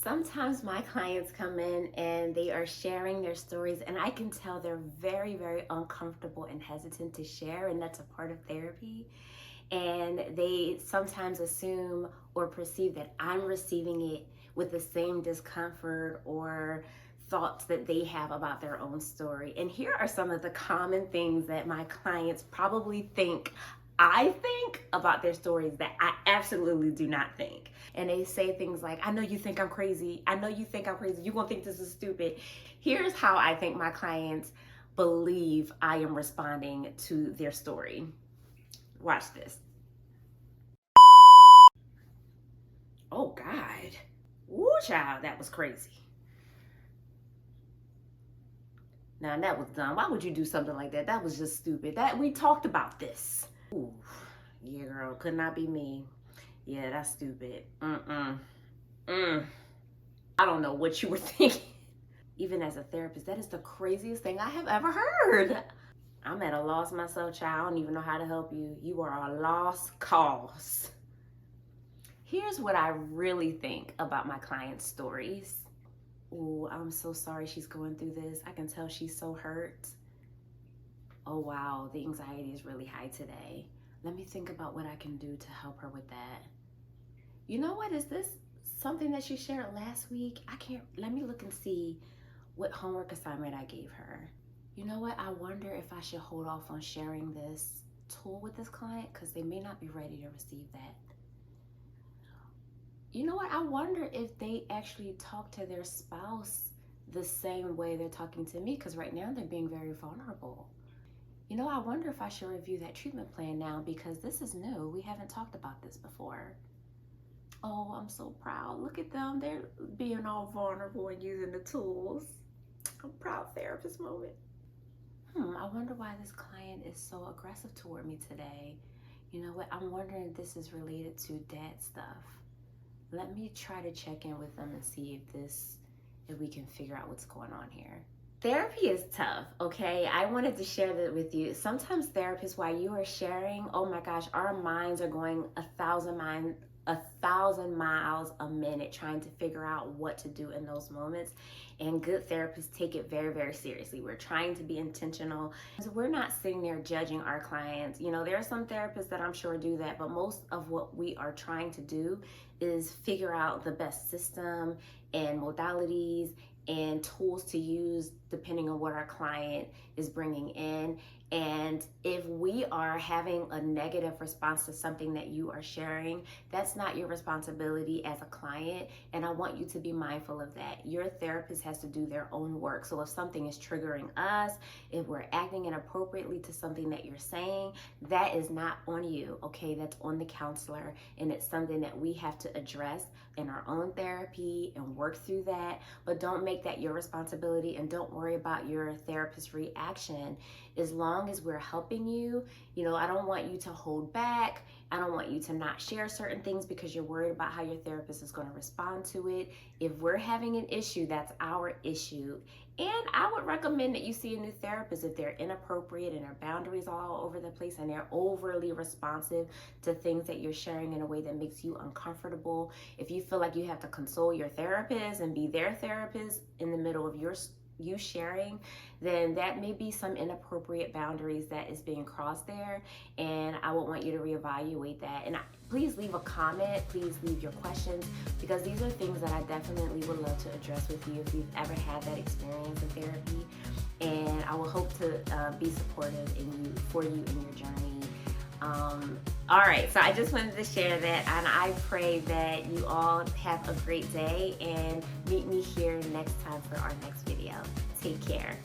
Sometimes my clients come in and they are sharing their stories, and I can tell they're very, very uncomfortable and hesitant to share, and that's a part of therapy. And they sometimes assume or perceive that I'm receiving it with the same discomfort or thoughts that they have about their own story. And here are some of the common things that my clients probably think I think about their stories that I absolutely do not think. And they say things like, I know you think I'm crazy. I know you think I'm crazy. You're going to think this is stupid. Here's how I think my clients believe I am responding to their story. Watch this. Oh, God. Woo, child, that was crazy. Now, that was dumb. Why would you do something like that? That was just stupid. That we talked about this. Ooh, yeah, girl, could not be me. Yeah, that's stupid. I don't know what you were thinking. Even as a therapist, that is the craziest thing I have ever heard. I'm at a loss myself, child. I don't even know how to help you. You are a lost cause. Here's what I really think about my clients' stories. Ooh, I'm so sorry she's going through this. I can tell she's so hurt. Oh, wow, the anxiety is really high today. Let me think about what I can do to help her with that. You know what? Is this something that she shared last week? Let me look and see what homework assignment I gave her. You know what? I wonder if I should hold off on sharing this tool with this client because they may not be ready to receive that. You know what? I wonder if they actually talk to their spouse the same way they're talking to me, because right now they're being very vulnerable. You know, I wonder if I should review that treatment plan now because this is new. We haven't talked about this before. Oh, I'm so proud. Look at them. They're being all vulnerable and using the tools. I'm proud therapist moment. I wonder why this client is so aggressive toward me today. You know what? I'm wondering if this is related to dad stuff. Let me try to check in with them and see if we can figure out what's going on here. Therapy is tough, okay? I wanted to share that with you. Sometimes therapists, while you are sharing, oh my gosh, our minds are going 1,000 miles a minute trying to figure out what to do in those moments. And good therapists take it very, very seriously. We're trying to be intentional. So we're not sitting there judging our clients. You know, there are some therapists that I'm sure do that, but most of what we are trying to do is figure out the best system and modalities and tools to use depending on what our client is bringing in. And if we are having a negative response to something that you are sharing, that's not your responsibility as a client. And I want you to be mindful of that. Your therapist has to do their own work. So if something is triggering us, if we're acting inappropriately to something that you're saying, that is not on you, okay? That's on the counselor. And it's something that we have to address in our own therapy and work through that. But don't make that your responsibility and don't worry about your therapist's reaction. As long as we're helping you, you know, I don't want you to hold back. I don't want you to not share certain things because you're worried about how your therapist is going to respond to it. If we're having an issue, that's our issue. And I would recommend that you see a new therapist if they're inappropriate and their boundaries are all over the place and they're overly responsive to things that you're sharing in a way that makes you uncomfortable. If you feel like you have to console your therapist and be their therapist in the middle of you sharing, then that may be some inappropriate boundaries that is being crossed there, and I would want you to reevaluate that. And please leave a comment, please leave your questions, because these are things that I definitely would love to address with you if you've ever had that experience in therapy, and I will hope to be supportive for you in your journey. All right, so I just wanted to share that, and I pray that you all have a great day and meet me here next time for our next video. Take care.